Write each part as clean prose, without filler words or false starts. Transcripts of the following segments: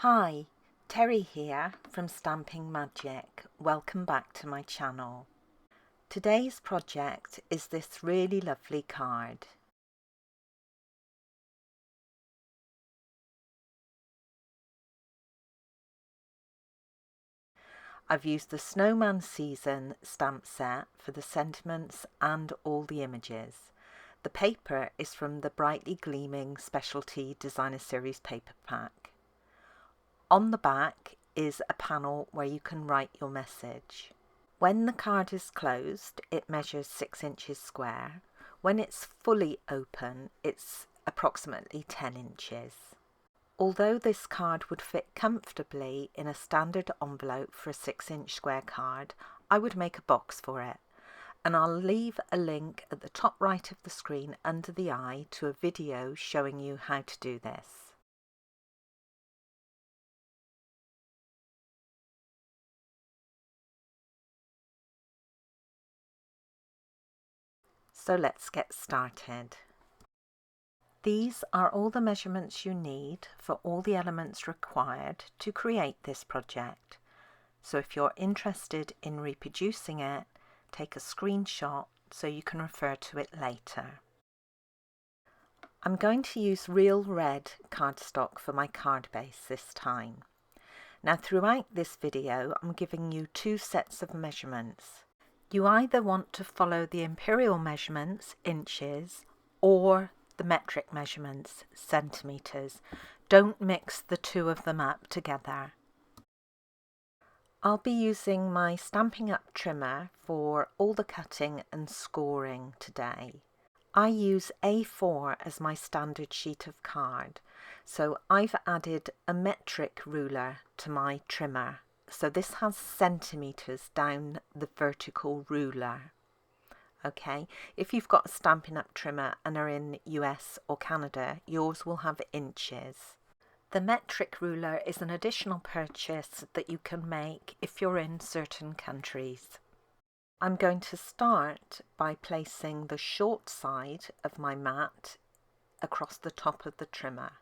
Hi, Teri here from Stamping Magic. Welcome back to my channel. Today's project is this really lovely card. I've used the Snowman season stamp set for the sentiments and all the images. The paper is from the brightly gleaming Specialty Designer Series paper pack. On the back is a panel where you can write your message. When the card is closed, it measures 6 inches square. When it's fully open, it's approximately 10 inches. Although this card would fit comfortably in a standard envelope for a 6-inch square card, I would make a box for it. And I'll leave a link at the top right of the screen under the eye to a video showing you how to do this. So let's get started. These are all the measurements you need for all the elements required to create this project. So if you're interested in reproducing it, take a screenshot so you can refer to it later. I'm going to use real red cardstock for my card base this time. Now throughout this video I'm giving you 2 sets of measurements. You either want to follow the imperial measurements, inches, or the metric measurements, centimetres. Don't mix the 2 of them up together. I'll be using my Stampin' Up trimmer for all the cutting and scoring today. I use A4 as my standard sheet of card, so I've added a metric ruler to my trimmer. So this has centimetres down the vertical ruler. Okay, if you've got a Stampin' Up trimmer and are in US or Canada, yours will have inches. The metric ruler is an additional purchase that you can make if you're in certain countries. I'm going to start by placing the short side of my mat across the top of the trimmer.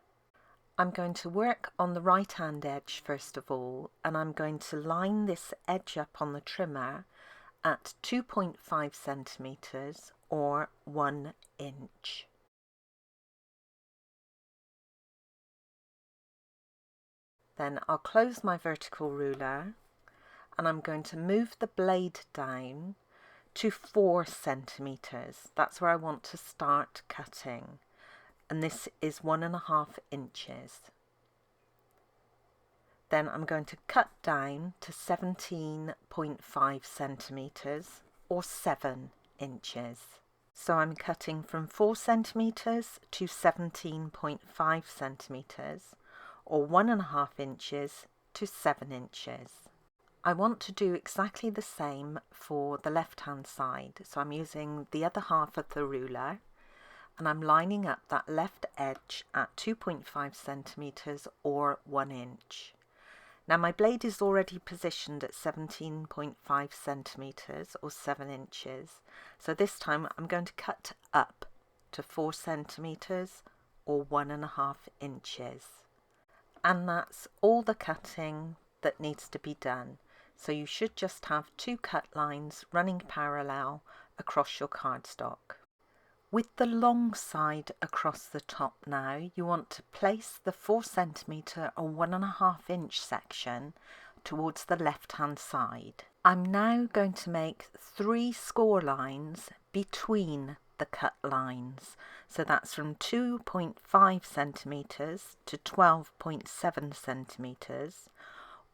I'm going to work on the right hand edge first of all, and I'm going to line this edge up on the trimmer at 2.5 centimetres or 1 inch. Then I'll close my vertical ruler and I'm going to move the blade down to 4 centimetres. That's where I want to start cutting, and this is 1.5 inches. Then I'm going to cut down to 17.5 centimetres or 7 inches. So I'm cutting from 4 centimetres to 17.5 centimetres or 1.5 inches to 7 inches. I want to do exactly the same for the left hand side, so I'm using the other half of the ruler and I'm lining up that left edge at 2.5 centimetres or 1 inch. Now my blade is already positioned at 17.5 centimetres or 7 inches, so this time I'm going to cut up to 4 centimetres or 1.5 inches. And that's all the cutting that needs to be done, so you should just have 2 cut lines running parallel across your cardstock. With the long side across the top now, you want to place the 4 centimetre or 1.5 inch section towards the left hand side. I'm now going to make 3 score lines between the cut lines. So that's from 2.5 centimetres to 12.7 centimetres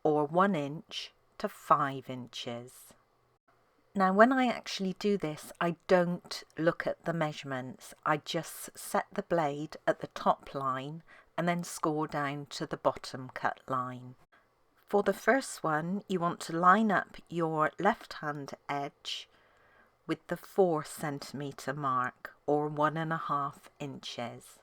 or 1 inch to 5 inches. Now when I actually do this, I don't look at the measurements. I just set the blade at the top line and then score down to the bottom cut line. For the first one, you want to line up your left hand edge with the 4 centimetre mark or 1.5 inches.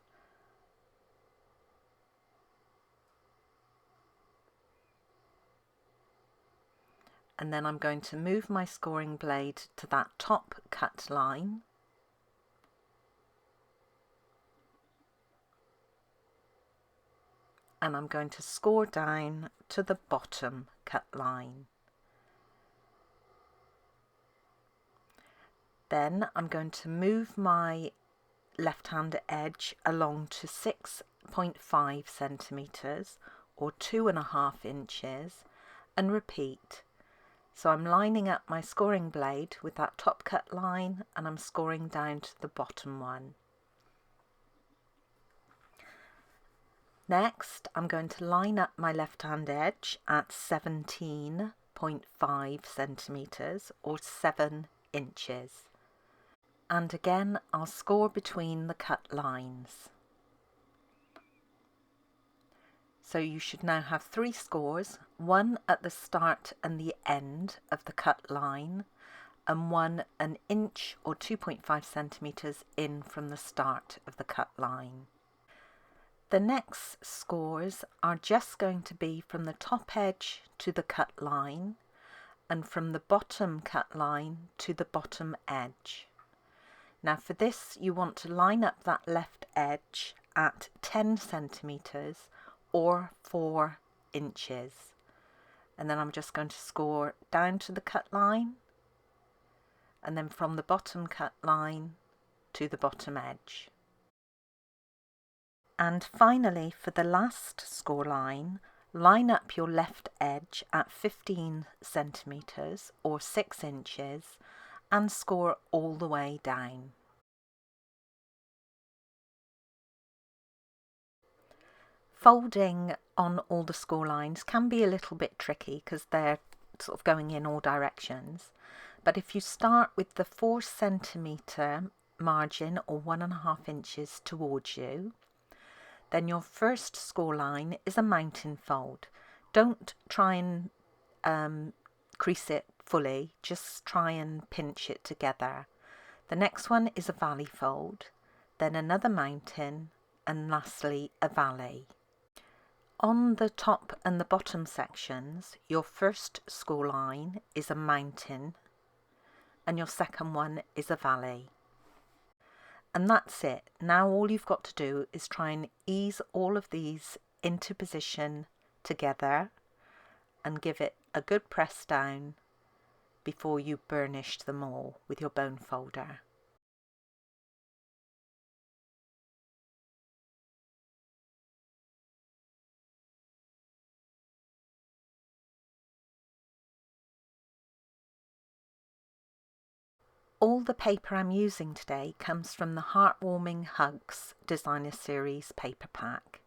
And then I'm going to move my scoring blade to that top cut line and I'm going to score down to the bottom cut line. Then I'm going to move my left hand edge along to 6.5 centimeters or 2.5 inches and repeat. So I'm lining up my scoring blade with that top cut line and I'm scoring down to the bottom one. Next, I'm going to line up my left hand edge at 17.5 centimeters or 7 inches. And again, I'll score between the cut lines. So you should now have 3 scores, one at the start and the end of the cut line, and one an inch or 2.5 centimeters in from the start of the cut line. The next scores are just going to be from the top edge to the cut line and from the bottom cut line to the bottom edge. Now for this you want to line up that left edge at 10 centimeters or 4 inches. And then I'm just going to score down to the cut line and then from the bottom cut line to the bottom edge. And finally, for the last score line, line up your left edge at 15 centimeters or 6 inches and score all the way down. Folding on all the score lines can be a little bit tricky because they're sort of going in all directions. But if you start with the 4 centimeter margin or 1.5 inches towards you, then your first score line is a mountain fold. Don't try and crease it fully, just try and pinch it together. The next one is a valley fold, then another mountain, and lastly a valley. On the top and the bottom sections, your first score line is a mountain and your second one is a valley. And that's it. Now all you've got to do is try and ease all of these into position together and give it a good press down before you burnish them all with your bone folder. All the paper I'm using today comes from the Heartwarming Hugs Designer Series paper pack.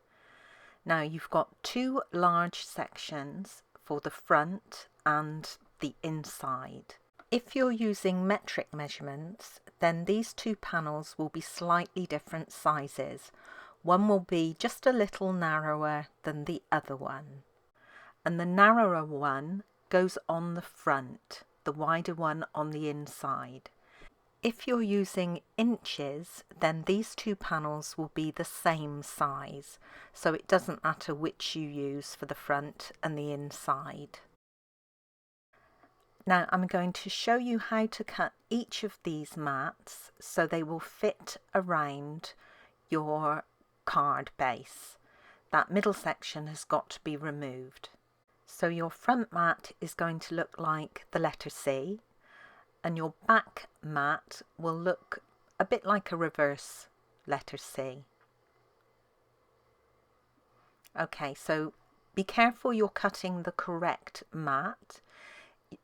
Now you've got 2 large sections for the front and the inside. If you're using metric measurements, then these 2 panels will be slightly different sizes. One will be just a little narrower than the other one. And the narrower one goes on the front, the wider one on the inside. If you're using inches, then these 2 panels will be the same size, so it doesn't matter which you use for the front and the inside. Now I'm going to show you how to cut each of these mats so they will fit around your card base. That middle section has got to be removed. So your front mat is going to look like the letter C, and your back mat will look a bit like a reverse letter C. Okay, so be careful you're cutting the correct mat.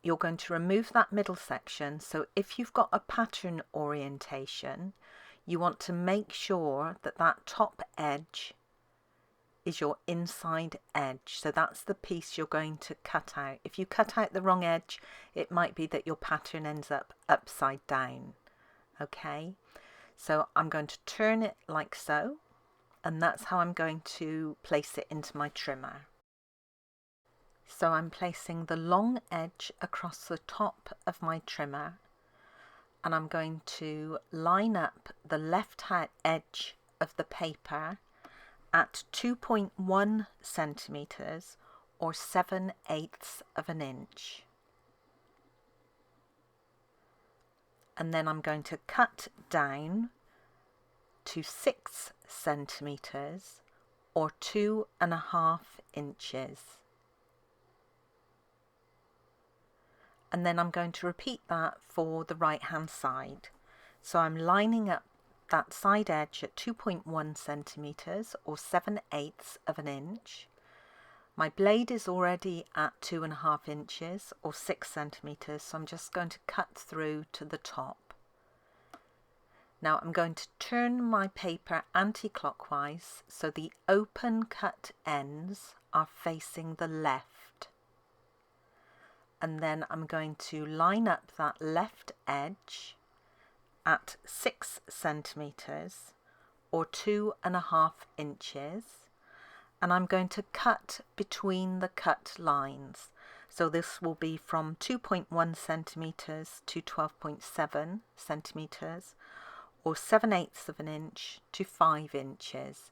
You're going to remove that middle section, so if you've got a pattern orientation, you want to make sure that that top edge is your inside edge. So that's the piece you're going to cut out. If you cut out the wrong edge, it might be that your pattern ends up upside down. Okay, so I'm going to turn it like so, and that's how I'm going to place it into my trimmer. So I'm placing the long edge across the top of my trimmer, and I'm going to line up the left edge of the paper at 2.1 centimeters or 7/8 of an inch. And then I'm going to cut down to 6 centimeters or 2.5 inches. And then I'm going to repeat that for the right hand side. So I'm lining up that side edge at 2.1 centimeters or 7/8 of an inch. My blade is already at 2.5 inches or 6 centimeters, so I'm just going to cut through to the top. Now I'm going to turn my paper anti-clockwise so the open cut ends are facing the left. And then I'm going to line up that left edge at 6 centimeters or 2.5 inches, and I'm going to cut between the cut lines. So this will be from 2.1 centimeters to 12.7 centimeters or 7/8 of an inch to 5 inches.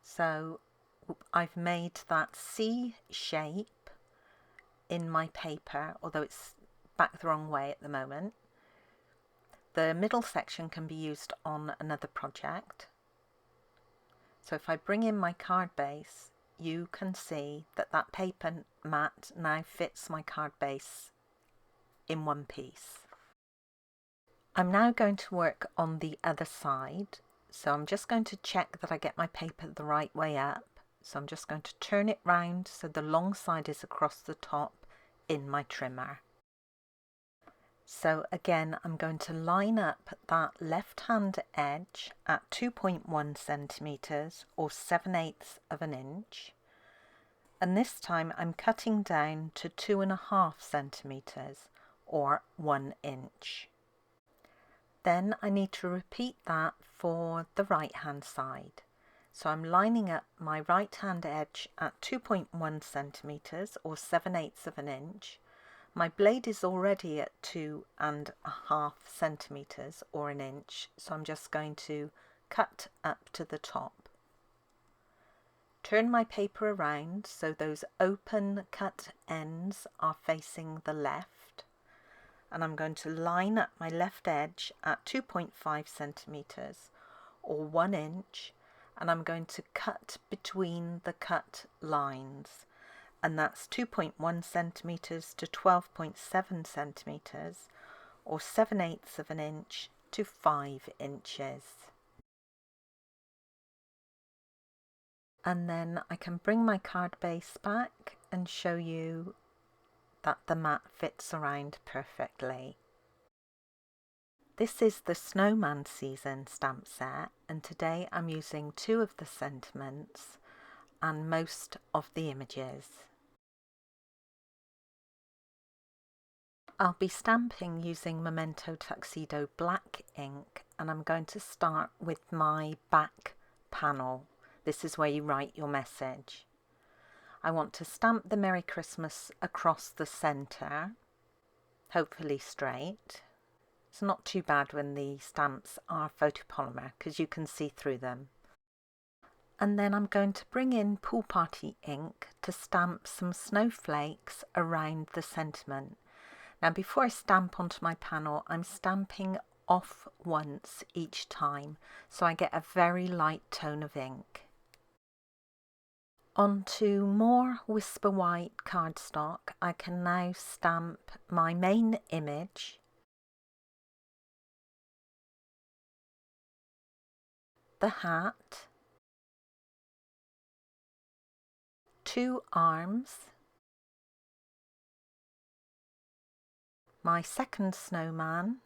So I've made that C shape in my paper, although it's back the wrong way at the moment. The middle section can be used on another project. So if I bring in my card base, you can see that that paper mat now fits my card base in one piece. I'm now going to work on the other side. So I'm just going to check that I get my paper the right way up. So I'm just going to turn it round so the long side is across the top in my trimmer. So again, I'm going to line up that left hand edge at 2.1 centimeters or 7/8 of an inch. And this time I'm cutting down to 2.5 centimeters or 1 inch. Then I need to repeat that for the right hand side. So I'm lining up my right hand edge at 2.1 centimeters or 7/8 of an inch. My blade is already at 2.5 centimeters or an inch, so I'm just going to cut up to the top. Turn my paper around so those open cut ends are facing the left. And I'm going to line up my left edge at 2.5 centimeters or 1 inch, and I'm going to cut between the cut lines, and that's 2.1 centimeters to 12.7 centimeters or 7/8 of an inch to 5 inches. And then I can bring my card base back and show you that the mat fits around perfectly. This is the Snowman season stamp set, and today I'm using 2 of the sentiments and most of the images. I'll be stamping using Memento Tuxedo black ink, and I'm going to start with my back panel. This is where you write your message. I want to stamp the Merry Christmas across the centre, hopefully straight. It's not too bad when the stamps are photopolymer because you can see through them. And then I'm going to bring in Pool Party ink to stamp some snowflakes around the sentiment. Now before I stamp onto my panel, I'm stamping off once each time so I get a very light tone of ink. Onto more Whisper White cardstock, I can now stamp my main image, the hat, 2 arms, my second snowman,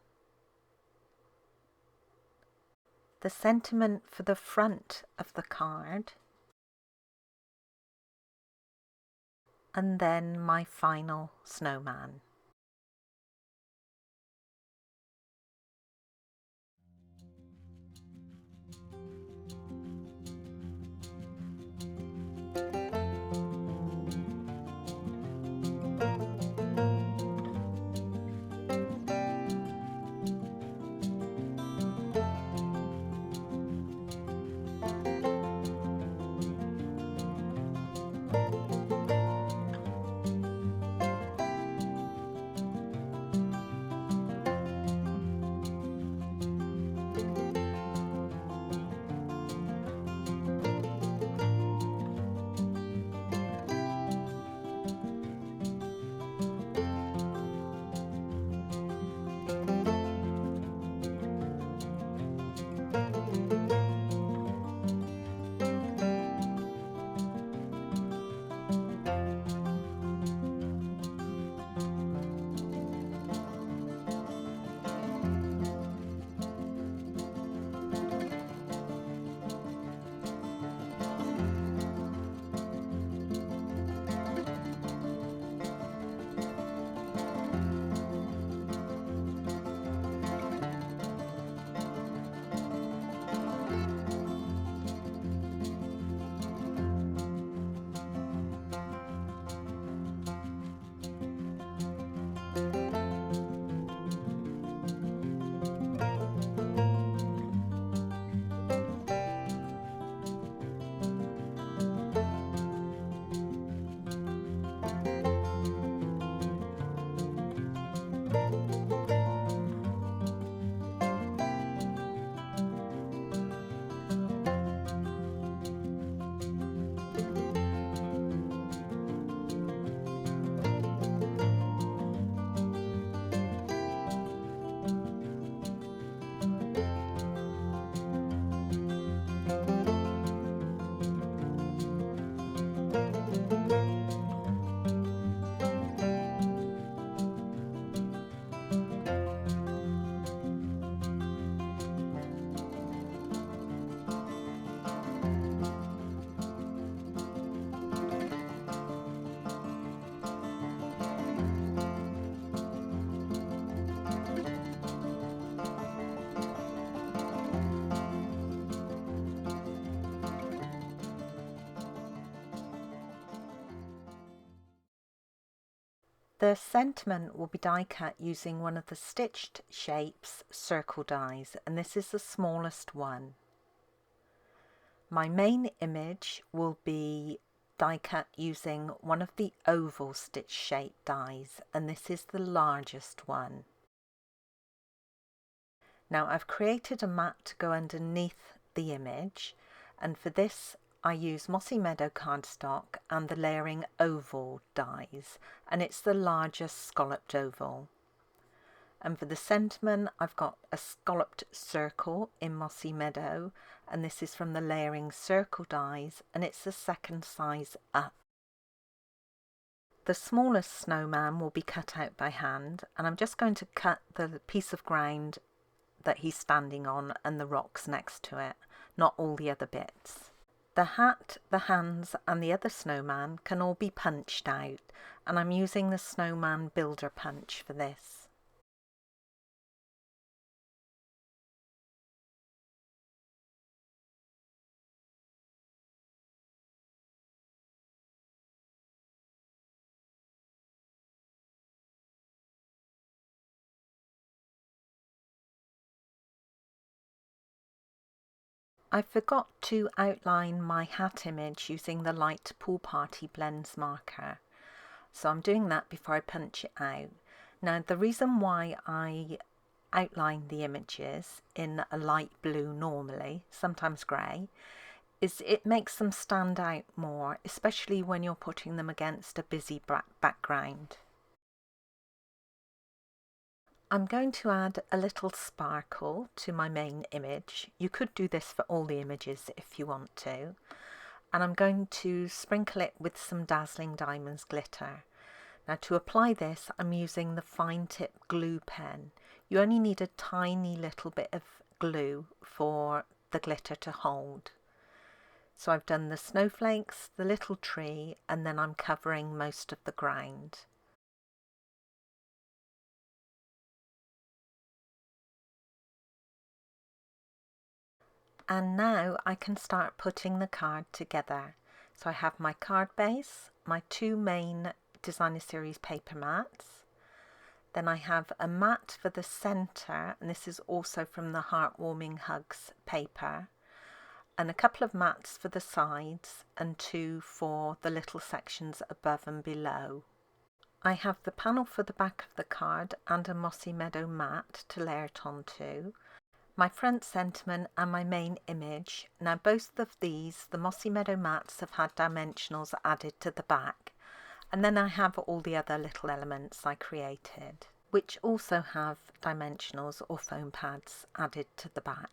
the sentiment for the front of the card, and then my final snowman. The sentiment will be die cut using one of the Stitched Shapes circle dies, and this is the smallest one. My main image will be die cut using one of the oval stitch shape dies, and this is the largest one. Now I've created a mat to go underneath the image, and for this I use Mossy Meadow cardstock and the layering oval dies, and it's the largest scalloped oval. And for the sentiment I've got a scalloped circle in Mossy Meadow, and this is from the layering circle dies, and it's the second size up. The smallest snowman will be cut out by hand, and I'm just going to cut the piece of ground that he's standing on and the rocks next to it, not all the other bits. The hat, the hands and the other snowman can all be punched out, and I'm using the Snowman Builder Punch for this. I forgot to outline my hat image using the light Pool Party Blends marker, so I'm doing that before I punch it out. Now the reason why I outline the images in a light blue normally, sometimes grey, is it makes them stand out more, especially when you're putting them against a busy background. I'm going to add a little sparkle to my main image. You could do this for all the images if you want to. And I'm going to sprinkle it with some Dazzling Diamonds glitter. Now to apply this, I'm using the fine tip glue pen. You only need a tiny little bit of glue for the glitter to hold. So I've done the snowflakes, the little tree, and then I'm covering most of the ground. And now I can start putting the card together. So I have my card base, my two main Designer Series paper mats. Then I have a mat for the centre, and this is also from the Heartwarming Hugs paper. And a couple of mats for the sides and two for the little sections above and below. I have the panel for the back of the card and a Mossy Meadow mat to layer it onto. My front sentiment and my main image. Now both of these, the Mossy Meadow mats, have had dimensionals added to the back, and then I have all the other little elements I created, which also have dimensionals or foam pads added to the back.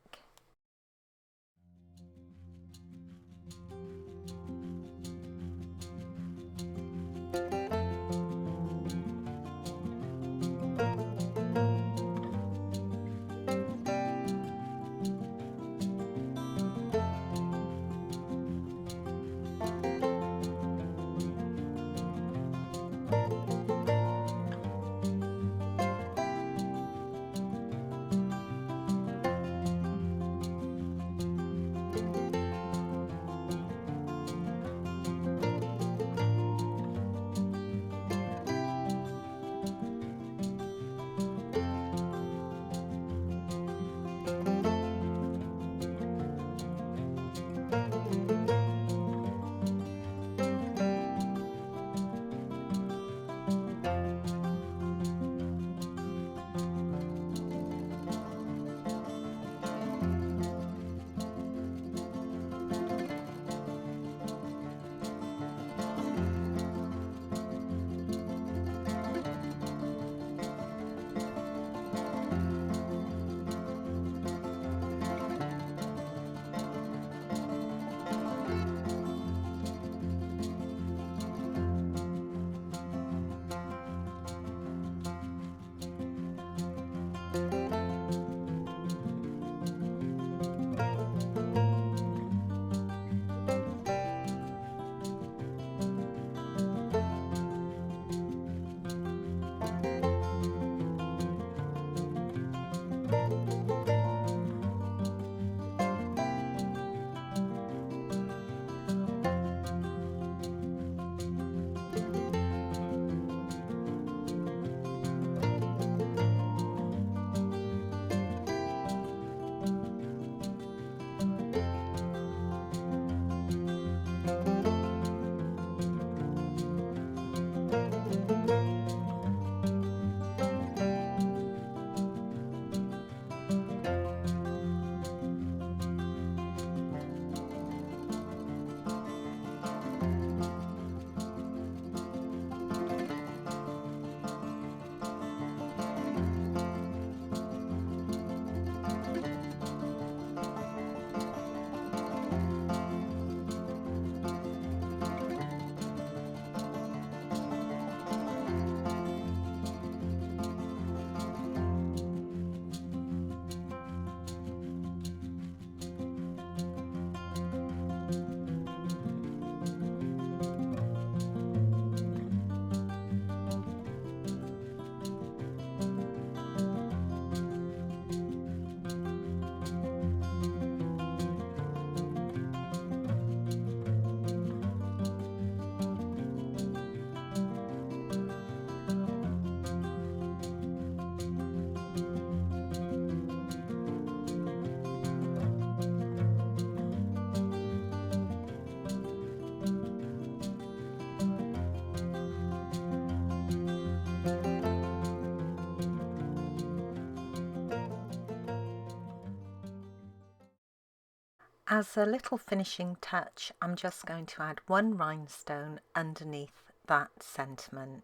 As a little finishing touch, I'm just going to add one rhinestone underneath that sentiment.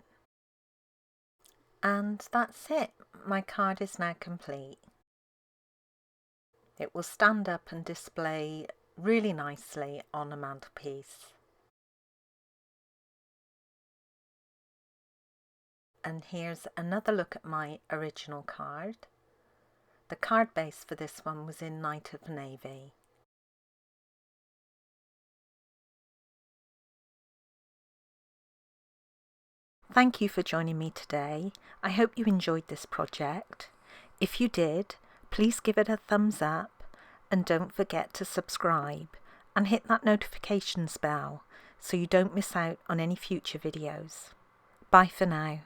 And that's it. My card is now complete. It will stand up and display really nicely on a mantelpiece. And here's another look at my original card. The card base for this one was in Night of Navy. Thank you for joining me today. I hope you enjoyed this project. If you did, please give it a thumbs up and don't forget to subscribe and hit that notifications bell so you don't miss out on any future videos. Bye for now.